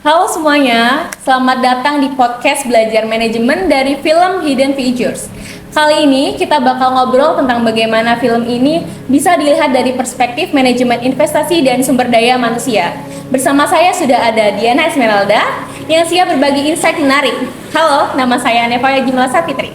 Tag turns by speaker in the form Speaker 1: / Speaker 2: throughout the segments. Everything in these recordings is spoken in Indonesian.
Speaker 1: Halo semuanya, selamat datang di podcast belajar manajemen dari film Hidden Figures. Kali ini kita bakal ngobrol tentang bagaimana film ini bisa dilihat dari perspektif manajemen investasi dan sumber daya manusia. Bersama saya sudah ada Diana Esmeralda yang siap berbagi insight menarik. Halo, nama saya Neva Jimla Sapitri.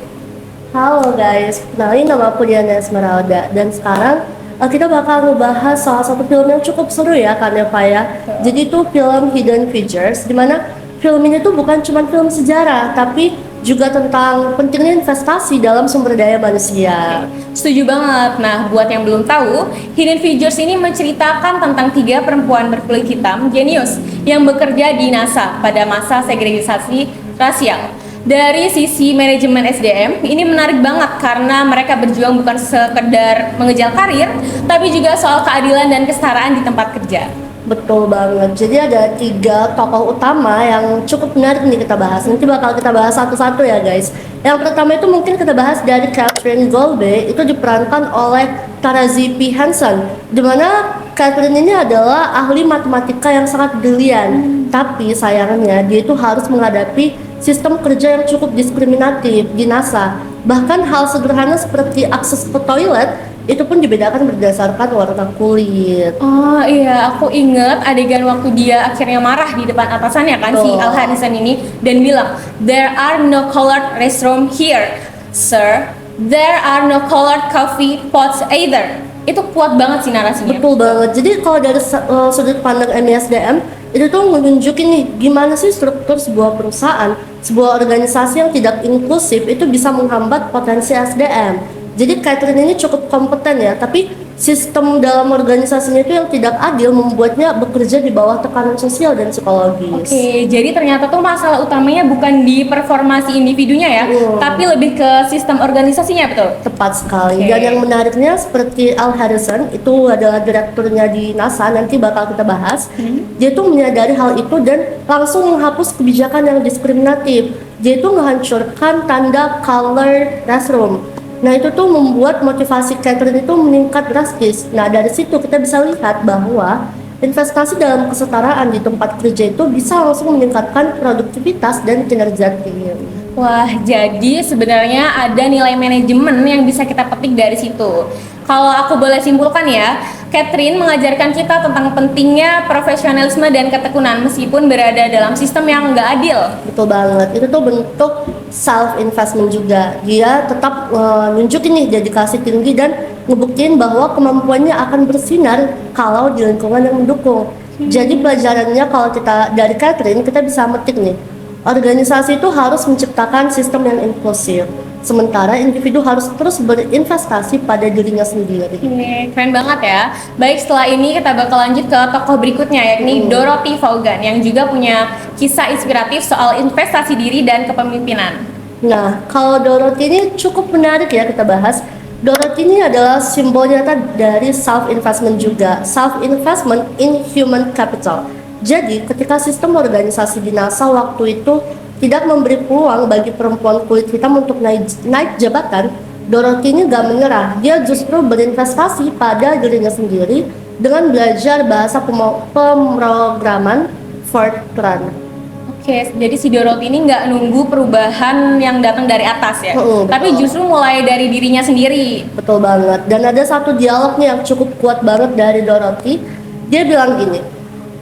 Speaker 2: Halo guys, kenalin nama aku Diana Esmeralda dan sekarang kita bakal ngebahas salah satu film yang cukup seru ya kan ya Pak ya. Jadi itu film Hidden Figures, dimana film ini tuh bukan cuma film sejarah tapi juga tentang pentingnya investasi dalam sumber daya manusia.
Speaker 1: Setuju banget. Nah, buat yang belum tahu, Hidden Figures ini menceritakan tentang 3 perempuan berkulit hitam jenius yang bekerja di NASA pada masa segregasi rasial. Dari sisi manajemen SDM, ini menarik banget karena mereka berjuang bukan sekedar mengejar karir, tapi juga soal keadilan dan kesetaraan di tempat kerja.
Speaker 2: Betul banget. Jadi ada 3 tokoh utama yang cukup menarik nih kita bahas. Nanti bakal kita bahas satu-satu ya guys. Yang pertama itu mungkin kita bahas dari Catherine Golbe, itu diperankan oleh Taraji P. Henson, dimana Catherine ini adalah ahli matematika yang sangat brilian. Tapi sayangnya dia itu harus menghadapi sistem kerja yang cukup diskriminatif di NASA. Bahkan hal sederhana seperti akses ke toilet itu pun dibedakan berdasarkan warna kulit.
Speaker 1: Oh iya, aku inget adegan waktu dia akhirnya marah di depan atasannya kan, si Al Harrison ini, dan bilang, "There are no colored restroom here, sir. There are no colored coffee pots either." Itu kuat banget sih narasinya.
Speaker 2: Betul banget. Jadi kalau dari sudut pandang MISDM itu tuh menunjukin nih gimana sih struktur sebuah perusahaan, sebuah organisasi yang tidak inklusif itu bisa menghambat potensi SDM. Jadi Catherine ini cukup kompeten ya, tapi sistem dalam organisasinya itu yang tidak adil membuatnya bekerja di bawah tekanan sosial dan psikologis.
Speaker 1: Oke, jadi ternyata tuh masalah utamanya bukan di performasi individunya ya, tapi lebih ke sistem organisasinya, betul?
Speaker 2: Tepat sekali.
Speaker 1: Oke.
Speaker 2: Dan yang menariknya seperti Al Harrison itu adalah direkturnya di NASA, nanti bakal kita bahas. Dia tuh menyadari hal itu dan langsung menghapus kebijakan yang diskriminatif. Dia itu menghancurkan tanda color restroom. Nah itu tuh membuat motivasi Catherine itu meningkat drastis. Nah dari situ kita bisa lihat bahwa investasi dalam kesetaraan di tempat kerja itu bisa langsung meningkatkan produktivitas dan kinerja tim.
Speaker 1: Wah, jadi sebenarnya ada nilai manajemen yang bisa kita petik dari situ. Kalau aku boleh simpulkan ya, Catherine mengajarkan kita tentang pentingnya profesionalisme dan ketekunan meskipun berada dalam sistem yang nggak adil.
Speaker 2: Betul banget, itu tuh bentuk self investment juga. Dia tetap nunjukin nih dedikasi tinggi dan ngebuktiin bahwa kemampuannya akan bersinar kalau di lingkungan yang mendukung. Jadi pelajarannya kalau kita dari Catherine kita bisa metik nih, organisasi itu harus menciptakan sistem yang inklusif, sementara individu harus terus berinvestasi pada dirinya sendiri.
Speaker 1: Ini keren banget ya. Baik, setelah ini kita bakal lanjut ke tokoh berikutnya, yakni Dorothy Vaughan yang juga punya kisah inspiratif soal investasi diri dan kepemimpinan.
Speaker 2: Nah, kalau Dorothy ini cukup menarik ya kita bahas. Dorothy ini adalah simbol nyata dari self-investment juga, self-investment in human capital. Jadi, ketika sistem organisasi di NASA waktu itu tidak memberi peluang bagi perempuan kulit hitam untuk naik jabatan, Dorothy ini gak menyerah. Dia justru berinvestasi pada dirinya sendiri dengan belajar bahasa pemrograman Fortran.
Speaker 1: Oke, jadi si Dorothy ini nggak nunggu perubahan yang datang dari atas ya, tapi justru mulai dari dirinya sendiri.
Speaker 2: Betul banget. Dan ada satu dialog nih yang cukup kuat banget dari Dorothy. Dia bilang gini,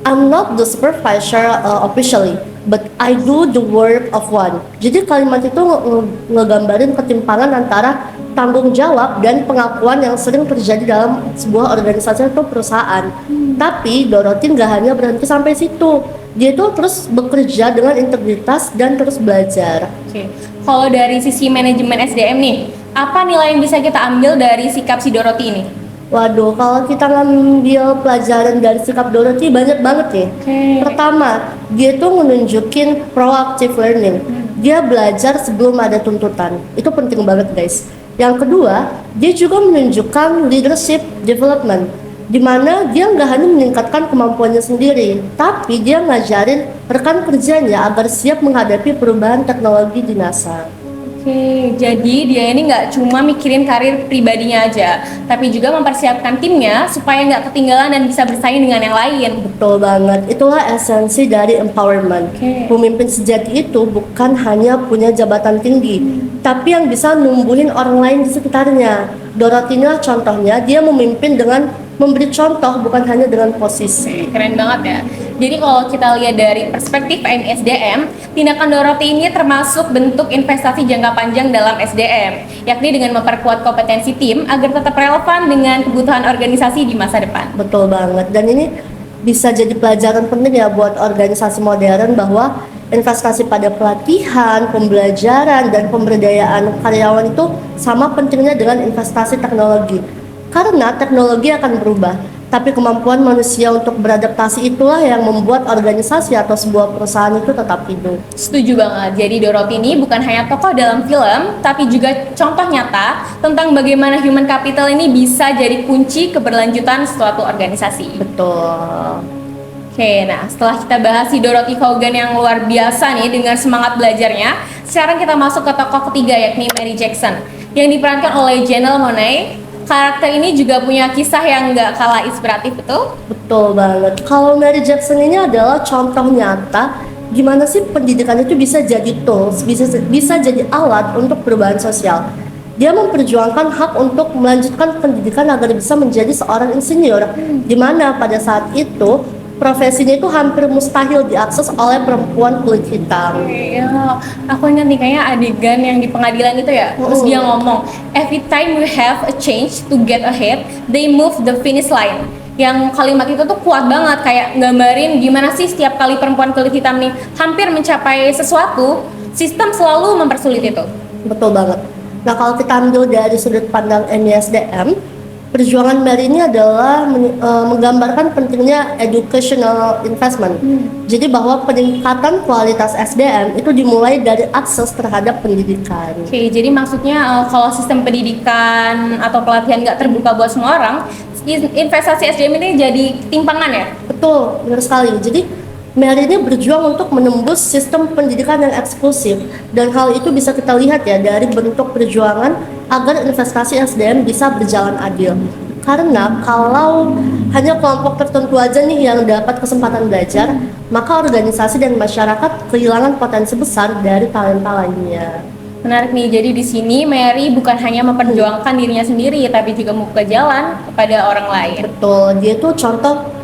Speaker 2: "I'm not the supervisor officially, but I do the work of one." Jadi kalimat itu ngegambarin ketimpangan antara tanggung jawab dan pengakuan yang sering terjadi dalam sebuah organisasi atau perusahaan. Tapi Dorothy nggak hanya berhenti sampai situ. Dia tuh terus bekerja dengan integritas dan terus belajar.
Speaker 1: Oke, kalau dari sisi manajemen SDM nih, apa nilai yang bisa kita ambil dari sikap si Dorothy ini?
Speaker 2: Waduh, kalau kita ngambil pelajaran dari sikap Dorothy banyak banget nih. Pertama, dia tuh menunjukin proactive learning. Dia belajar sebelum ada tuntutan. Itu penting banget guys. Yang kedua, dia juga menunjukkan leadership development, di mana dia nggak hanya meningkatkan kemampuannya sendiri, tapi dia ngajarin rekan kerjanya agar siap menghadapi perubahan teknologi di NASA.
Speaker 1: Oke, jadi dia ini nggak cuma mikirin karir pribadinya aja, tapi juga mempersiapkan timnya supaya nggak ketinggalan dan bisa bersaing dengan yang lain.
Speaker 2: Betul banget, itulah esensi dari empowerment.
Speaker 1: Oke.
Speaker 2: Pemimpin sejati itu bukan hanya punya jabatan tinggi, tapi yang bisa numbuhin orang lain di sekitarnya. Dorothy inilah contohnya, dia memimpin dengan memberi contoh, bukan hanya dengan posisi.
Speaker 1: Keren banget ya. Jadi kalau kita lihat dari perspektif MISDM, tindakan Dorothy ini termasuk bentuk investasi jangka panjang dalam SDM, yakni dengan memperkuat kompetensi tim agar tetap relevan dengan kebutuhan organisasi di masa depan.
Speaker 2: Betul banget, dan ini bisa jadi pelajaran penting ya buat organisasi modern bahwa investasi pada pelatihan, pembelajaran, dan pemberdayaan karyawan itu sama pentingnya dengan investasi teknologi. Karena teknologi akan berubah, tapi kemampuan manusia untuk beradaptasi itulah yang membuat organisasi atau sebuah perusahaan itu tetap hidup.
Speaker 1: Setuju banget. Jadi Dorothy ini bukan hanya tokoh dalam film, tapi juga contoh nyata tentang bagaimana human capital ini bisa jadi kunci keberlanjutan suatu organisasi.
Speaker 2: Betul.
Speaker 1: Oke, nah setelah kita bahas si Dorothy Vaughan yang luar biasa nih dengan semangat belajarnya, sekarang kita masuk ke tokoh ketiga yakni Mary Jackson yang diperankan oleh Janelle Monáe. Karakter ini juga punya kisah yang nggak kalah inspiratif, betul?
Speaker 2: Betul banget. Kalau Mary Jackson ini adalah contoh nyata gimana sih pendidikan itu bisa jadi tools, bisa jadi alat untuk perubahan sosial. Dia memperjuangkan hak untuk melanjutkan pendidikan agar bisa menjadi seorang insinyur, di mana pada saat itu profesinya itu hampir mustahil diakses oleh perempuan kulit hitam.
Speaker 1: Iya, aku ingat nih kayaknya adegan yang di pengadilan itu ya. Terus dia ngomong, every time we have a change to get ahead, they move the finish line. Yang kalimat itu tuh kuat banget, kayak nggambarin gimana sih setiap kali perempuan kulit hitam nih hampir mencapai sesuatu, sistem selalu mempersulit itu.
Speaker 2: Betul banget. Nah, kalau kita ambil dari sudut pandang MISDM, perjuangan Mary ini adalah menggambarkan pentingnya educational investment. Jadi bahwa peningkatan kualitas SDM itu dimulai dari akses terhadap pendidikan.
Speaker 1: Oke, jadi maksudnya kalau sistem pendidikan atau pelatihan nggak terbuka buat semua orang, investasi SDM ini jadi timpangan ya?
Speaker 2: Betul, benar sekali. Jadi Mary ini berjuang untuk menembus sistem pendidikan yang eksklusif, dan hal itu bisa kita lihat ya dari bentuk perjuangan agar investasi SDM bisa berjalan adil. Karena kalau hanya kelompok tertentu aja nih yang dapat kesempatan belajar, maka organisasi dan masyarakat kehilangan potensi besar dari talenta lainnya.
Speaker 1: Menarik nih, jadi di sini Mary bukan hanya memperjuangkan dirinya sendiri, tapi juga membuka jalan kepada orang lain.
Speaker 2: Betul, dia tuh contoh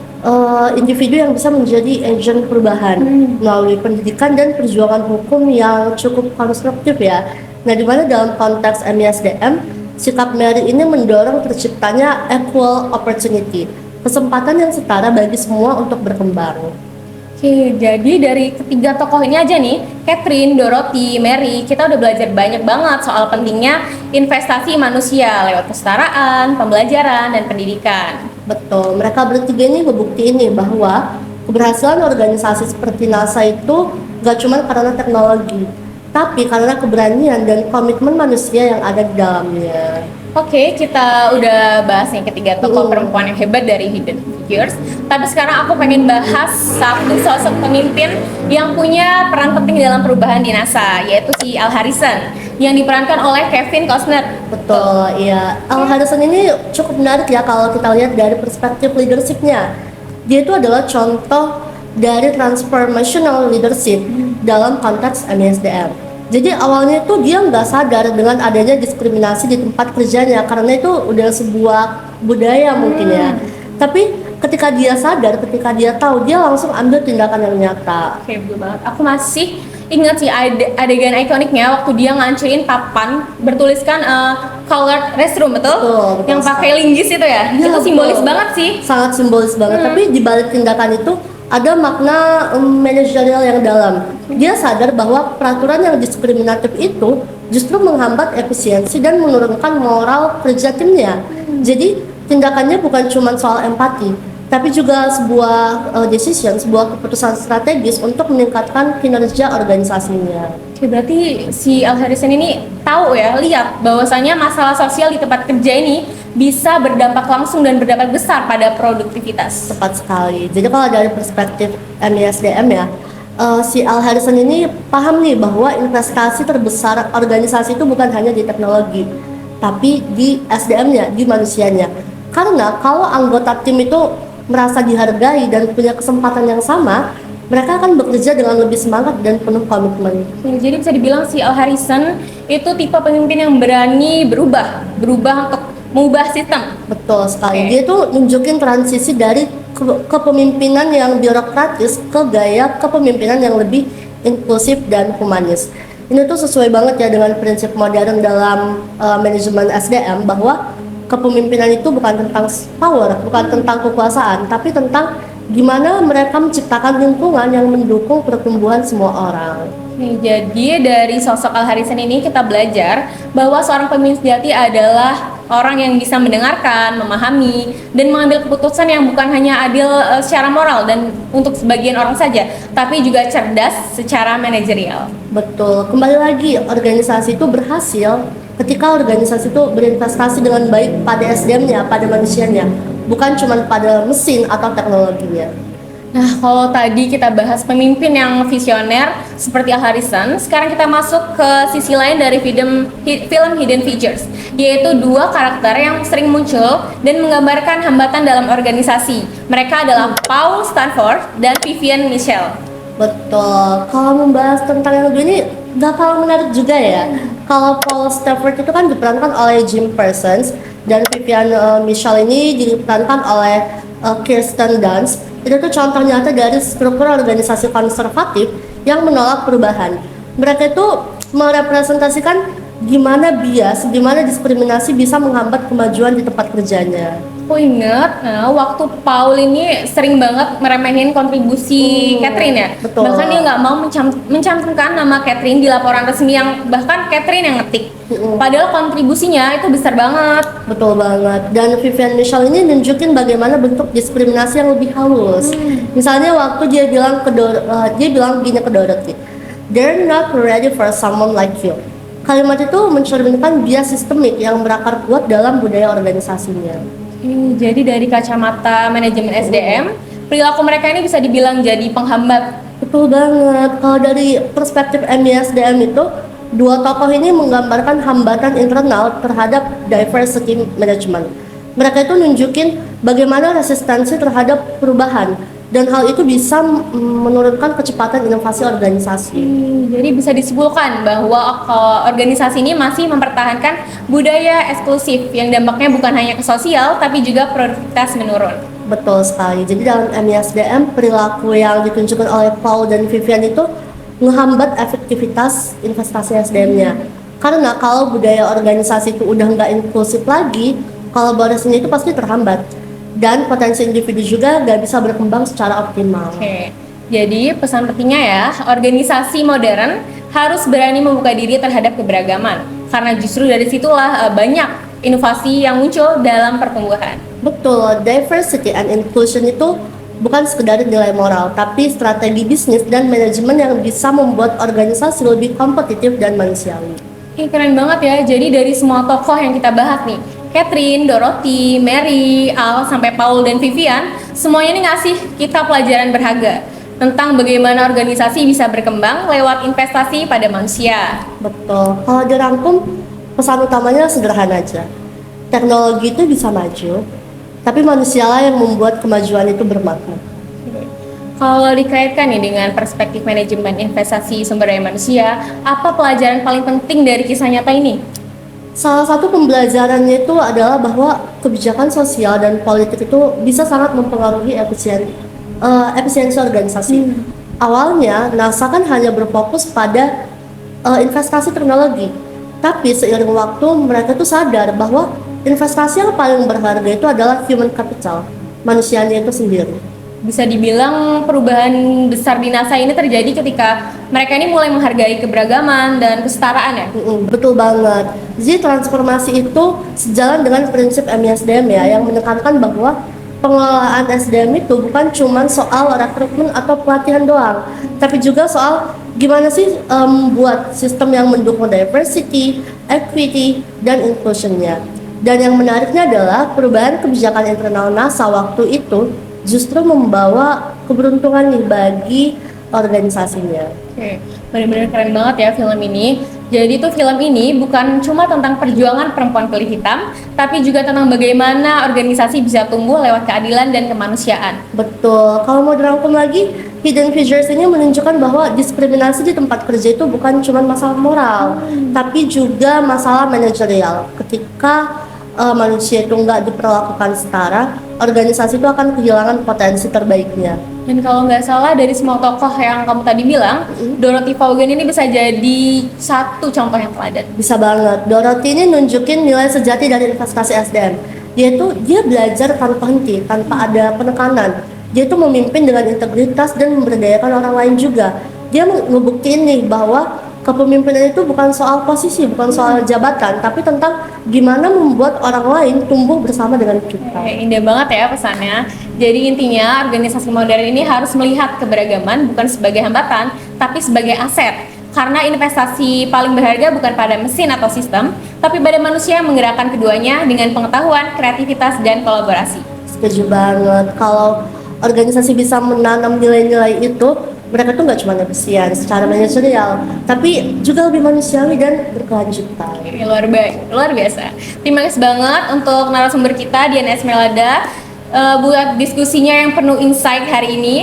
Speaker 2: individu yang bisa menjadi agent perubahan melalui pendidikan dan perjuangan hukum yang cukup konstruktif ya. Nah, di mana dalam konteks MISDM, sikap Mary ini mendorong terciptanya equal opportunity, kesempatan yang setara bagi semua untuk berkembang.
Speaker 1: Oke, jadi dari ketiga tokoh ini aja nih, Catherine, Dorothy, Mary, kita udah belajar banyak banget soal pentingnya investasi manusia lewat kesetaraan, pembelajaran, dan pendidikan.
Speaker 2: Betul, mereka bertiga ini ngebuktiin nih bahwa keberhasilan organisasi seperti NASA itu gak cuma karena teknologi, tapi karena keberanian dan komitmen manusia yang ada di dalamnya.
Speaker 1: Oke, kita udah bahas nih ketiga tokoh perempuan yang hebat dari Hidden Figures. Tapi sekarang aku pengen bahas satu sosok pemimpin yang punya peran penting dalam perubahan di NASA, yaitu si Al Harrison yang diperankan oleh Kevin Costner.
Speaker 2: Betul, iya. Al Harrison ini cukup menarik ya kalau kita lihat dari perspektif leadershipnya. Dia itu adalah contoh dari transformational leadership dalam konteks MISDM. Jadi awalnya itu dia nggak sadar dengan adanya diskriminasi di tempat kerjanya karena itu udah sebuah budaya mungkin ya. Tapi ketika dia sadar, ketika dia tahu, dia langsung ambil tindakan yang nyata.
Speaker 1: Oke, betul banget. Aku masih ingat sih adegan ikoniknya waktu dia ngancurin papan bertuliskan colored restroom, betul?
Speaker 2: Betul
Speaker 1: Yang pakai
Speaker 2: sekali.
Speaker 1: linggis itu ya?
Speaker 2: Iya,
Speaker 1: Itu simbolis
Speaker 2: betul.
Speaker 1: banget sih.
Speaker 2: Sangat simbolis banget. Tapi di balik tindakan itu ada makna manajerial yang dalam. Dia sadar bahwa peraturan yang diskriminatif itu justru menghambat efisiensi dan menurunkan moral kerja timnya. Jadi tindakannya bukan cuma soal empati, tapi juga sebuah decision, sebuah keputusan strategis untuk meningkatkan kinerja organisasinya.
Speaker 1: Oke, berarti si Al Harrison ini tahu ya, lihat bahwasanya masalah sosial di tempat kerja ini bisa berdampak langsung dan berdampak besar pada produktivitas.
Speaker 2: Tepat sekali. Jadi kalau dari perspektif MISDM ya, si Al Harrison ini paham nih bahwa investasi terbesar organisasi itu bukan hanya di teknologi, tapi di SDM-nya, di manusianya. Karena kalau anggota tim itu merasa dihargai dan punya kesempatan yang sama, mereka akan bekerja dengan lebih semangat dan penuh komitmen.
Speaker 1: Jadi bisa dibilang si Al Harrison itu tipe pemimpin yang berani berubah untuk mengubah sistem.
Speaker 2: Betul sekali.
Speaker 1: Oke.
Speaker 2: Dia tuh nunjukin transisi dari kepemimpinan yang birokratis ke gaya kepemimpinan yang lebih inklusif dan humanis. Ini tuh sesuai banget ya dengan prinsip modern dalam manajemen SDM, bahwa kepemimpinan itu bukan tentang power, bukan tentang kekuasaan, tapi tentang gimana mereka menciptakan lingkungan yang mendukung pertumbuhan semua orang.
Speaker 1: Nih, jadi dari sosok Al Harrison ini kita belajar bahwa seorang pemimpin sejati adalah orang yang bisa mendengarkan, memahami, dan mengambil keputusan yang bukan hanya adil secara moral dan untuk sebagian orang saja, tapi juga cerdas secara manajerial.
Speaker 2: Betul, kembali lagi organisasi itu berhasil ketika organisasi itu berinvestasi dengan baik pada SDM-nya, pada manusianya, bukan cuma pada mesin atau teknologinya.
Speaker 1: Nah, kalau tadi kita bahas pemimpin yang visioner seperti Al Harrison, sekarang kita masuk ke sisi lain dari film Hidden Figures, yaitu dua karakter yang sering muncul dan menggambarkan hambatan dalam organisasi. Mereka adalah Paul Stanford dan Vivian Michelle.
Speaker 2: Betul, kalau membahas tentang yang ini gak kalah menarik juga ya. Kalau Paul Stafford itu kan diperankan oleh Jim Parsons, dan Vivian Michelle ini diperankan oleh Kirsten Dunst. Itu tuh contoh nyata dari struktur organisasi konservatif yang menolak perubahan. Mereka itu merepresentasikan gimana bias, gimana diskriminasi bisa menghambat kemajuan di tempat kerjanya.
Speaker 1: Aku inget, waktu Paul ini sering banget meremehin kontribusi Catherine ya.
Speaker 2: Betul.
Speaker 1: Bahkan dia nggak mau mencantumkan nama Catherine di laporan resmi yang bahkan Catherine yang ngetik. Padahal kontribusinya itu besar banget.
Speaker 2: Betul banget. Dan Vivian Michelle ini nunjukin bagaimana bentuk diskriminasi yang lebih halus. Misalnya waktu dia bilang gini ke Dorothy, "They're not ready for someone like you." Kalimat itu mencerminkan bias sistemik yang berakar kuat dalam budaya organisasinya.
Speaker 1: Jadi dari kacamata manajemen SDM, perilaku mereka ini bisa dibilang jadi penghambat.
Speaker 2: Betul banget. Kalau dari perspektif MISDM itu, dua tokoh ini menggambarkan hambatan internal terhadap diversity management. Mereka itu nunjukin bagaimana resistensi terhadap perubahan, dan hal itu bisa menurunkan kecepatan inovasi organisasi.
Speaker 1: Jadi bisa disimpulkan bahwa organisasi ini masih mempertahankan budaya eksklusif yang dampaknya bukan hanya ke sosial tapi juga produktivitas menurun.
Speaker 2: Betul sekali. Jadi dalam MISDM, perilaku yang ditunjukkan oleh Paul dan Vivian itu menghambat efektivitas investasi SDM-nya. Karena kalau budaya organisasi itu udah nggak inklusif lagi, kolaborasinya itu pasti terhambat. Dan potensi individu juga nggak bisa berkembang secara optimal.
Speaker 1: Oke. Jadi pesan pentingnya ya, organisasi modern harus berani membuka diri terhadap keberagaman. Karena justru dari situlah banyak inovasi yang muncul dalam pertumbuhan.
Speaker 2: Betul, diversity and inclusion itu bukan sekedar nilai moral, tapi strategi bisnis dan manajemen yang bisa membuat organisasi lebih kompetitif dan manusiawi.
Speaker 1: Keren banget ya, jadi dari semua tokoh yang kita bahas nih, Catherine, Dorothy, Mary, Al, sampai Paul dan Vivian, semuanya ini ngasih kita pelajaran berharga tentang bagaimana organisasi bisa berkembang lewat investasi pada manusia.
Speaker 2: Betul, kalau dirangkum, pesan utamanya sederhana aja. Teknologi itu bisa maju, tapi manusialah yang membuat kemajuan itu bermakna.
Speaker 1: Kalau dikaitkan nih dengan perspektif manajemen investasi sumber daya manusia, apa pelajaran paling penting dari kisah nyata ini?
Speaker 2: Salah satu pembelajarannya itu adalah bahwa kebijakan sosial dan politik itu bisa sangat mempengaruhi efisiensi organisasi. Awalnya NASA kan hanya berfokus pada investasi teknologi, tapi seiring waktu mereka tuh sadar bahwa investasi yang paling berharga itu adalah human capital, manusianya itu sendiri.
Speaker 1: Bisa dibilang perubahan besar di NASA ini terjadi ketika mereka ini mulai menghargai keberagaman dan kesetaraan ya?
Speaker 2: Betul banget. Jadi transformasi itu sejalan dengan prinsip MISDM ya, yang menekankan bahwa pengelolaan SDM itu bukan cuma soal rekrutmen atau pelatihan doang, tapi juga soal gimana sih buat sistem yang mendukung diversity, equity, dan inclusionnya. Dan yang menariknya adalah perubahan kebijakan internal NASA waktu itu justru membawa keberuntungan nih bagi organisasinya.
Speaker 1: Oke, benar-benar keren banget ya film ini. Jadi tuh film ini bukan cuma tentang perjuangan perempuan kulit hitam, tapi juga tentang bagaimana organisasi bisa tumbuh lewat keadilan dan kemanusiaan.
Speaker 2: Betul. Kalau mau dirangkum lagi, Hidden Figures ini menunjukkan bahwa diskriminasi di tempat kerja itu bukan cuma masalah moral, tapi juga masalah manajerial. Ketika manusia itu nggak diperlakukan setara, organisasi itu akan kehilangan potensi terbaiknya.
Speaker 1: Dan kalau nggak salah dari semua tokoh yang kamu tadi bilang, Dorothy Vaughan ini bisa jadi satu contoh yang teladan.
Speaker 2: Bisa banget. Dorothy ini nunjukin nilai sejati dari investasi SDM. Dia belajar tanpa henti, tanpa ada penekanan. Dia tuh memimpin dengan integritas dan memberdayakan orang lain juga. Dia ngebuktiin nih bahwa kepemimpinan itu bukan soal posisi, bukan soal jabatan, tapi tentang gimana membuat orang lain tumbuh bersama dengan kita.
Speaker 1: Indah banget ya pesannya. Jadi intinya organisasi modern ini harus melihat keberagaman bukan sebagai hambatan, tapi sebagai aset. Karena investasi paling berharga bukan pada mesin atau sistem, tapi pada manusia yang menggerakkan keduanya dengan pengetahuan, kreativitas, dan kolaborasi.
Speaker 2: Setuju banget. Kalau organisasi bisa menanam nilai-nilai itu, mereka tuh nggak cuma efisien secara manajerial, tapi juga lebih manusiawi dan berkelanjutan.
Speaker 1: Luar biasa. Terima kasih banget untuk narasumber kita Diana Esmeralda buat diskusinya yang penuh insight hari ini.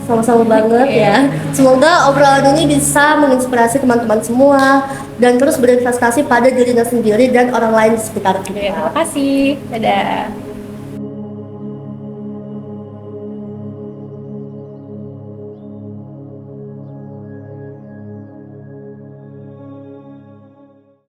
Speaker 2: Sama-sama banget ya. Semoga obrolan ini bisa menginspirasi teman-teman semua dan terus berinvestasi pada dirinya sendiri dan orang lain di sekitar kita.
Speaker 1: Terima kasih. Dadah.